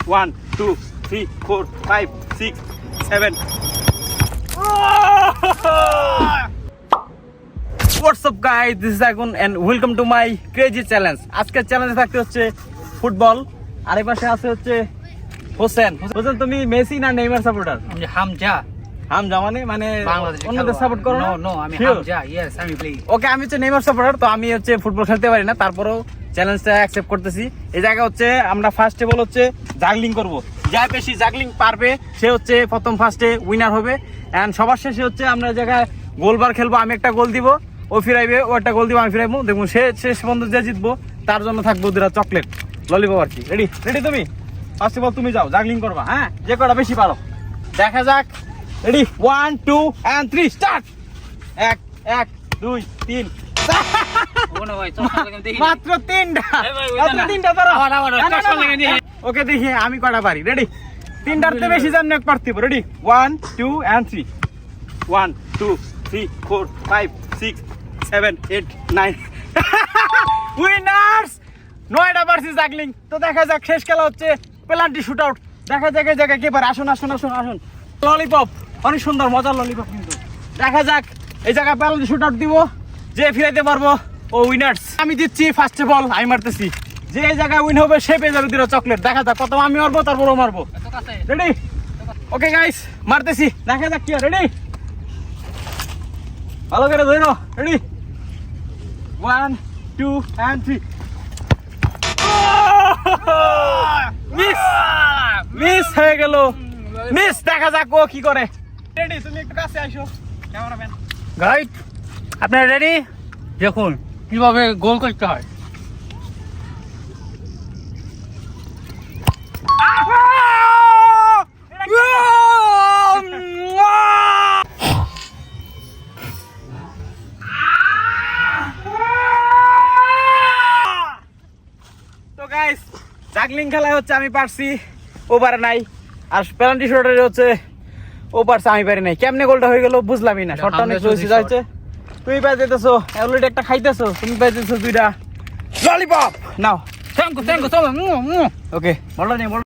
1 2 3 4 5 6 7 What's up guys, this is Agun and welcome to my crazy challenge. আজকের চ্যালেঞ্জে থাকতে হচ্ছে ফুটবল, আর এই পাশে আছে হচ্ছে হোসেন। হোসেন, তুমি মেসি না নেইমার সাপোর্টার? আমি হামজা। হামজা মানে বাংলাদেশে অন্যদের সাপোর্ট করো না? নো, আমি হামজা। ইয়েস, আমি প্লে। ওকে, আমি হচ্ছে নেইমার সাপোর্টার, তো আমি হচ্ছে ফুটবল খেলতে পারি না, তারপরেও চ্যালেঞ্জটা অ্যাকসেপ্ট করতেছি। এই জায়গা হচ্ছে আমরা ফার্স্টে বল হচ্ছে জাগলিং করব, যা বেশি জাগলিং পারবে সে হচ্ছে প্রথম ফার্স্টে উইনার হবে। এন্ড সবার শেষে হচ্ছে আমরা জায়গায় গোলবার খেলবো, আমি একটা গোল দিব, ও ফিরাইবে, ও একটা গোল দিব, আমি ফিরাইবো। দেখুন সে শেষ পর্যন্ত যে জিতবো তার জন্য থাকবো দুটা চকলেট, ললিপপ আর কি। রেডি তুমি ফার্স্টে বল তুমি যাও, জাগলিং করবা, হ্যাঁ, যে কটা বেশি পারো। দেখা যাক, রেডি 1 2 and 3 স্টার্ট। 1 1 2 3 মাত্র তিনটা ধরো। ওকে, দেখি আমি কটা পারি। রেডি, তিনটার তো বেশি জানি এক পারতে। রেডি 1 2 and 3 1 2 3 4 5 6 7 8 9 উইনার্স, 9টা পারছি জাগলিং। তো দেখা যাক, শেষ খেলা হচ্ছে পেনাল্টি শুট আউট। দেখা যাক এই জায়গায় কে পারে। আসুন আসুন আসুন আসুন। ললিপপ, অনেক সুন্দর মজার ললিপপ কিন্তু। দেখা যাক এই জায়গায় পেনাল্টি শুট আউট দিব, যে ফিরাইতে পারবো ও উইনার্স। আমি দিচ্ছি ফার্স্টে বল, আমি মারতেছি, যে এই জায়গায় উইন হবে সে পেয়ে যাবে দুটো চকলেট। দেখা যাক কত আমি মারবো, তারপর ও মারবো। রেডি? ওকে গাইস, মারতেছি, দেখা যাক কি। রেডি, ভালো করে ধরো। রেডি 1 2 and 3 মিস হয়ে গেল, মিস। দেখা যাক ও কি করে। রেডি, তুমি একটু কাছে আসো ক্যামেরাম্যান। গাইড, আপনারা রেডি? দেখুন কিভাবে গোল করতে হয়। তো গাইস, জাগলিং খেলায় হচ্ছে আমি পারছি, ও পারে নাই। আর পেনাল্টি শটে হচ্ছে ও পারছে, আমি পারি নাই। কেমনে গোলটা হয়ে গেল বুঝলামই না। শটটা অনেক জোরে যাচ্ছে। তুমি পাই যেতেছো, অলরেডি একটা খাইতেছো, তুমি পাই যেতেছো দুইটা ললিপপ। নাও, থ্যাংক ইউ। ওকে, বলো নি।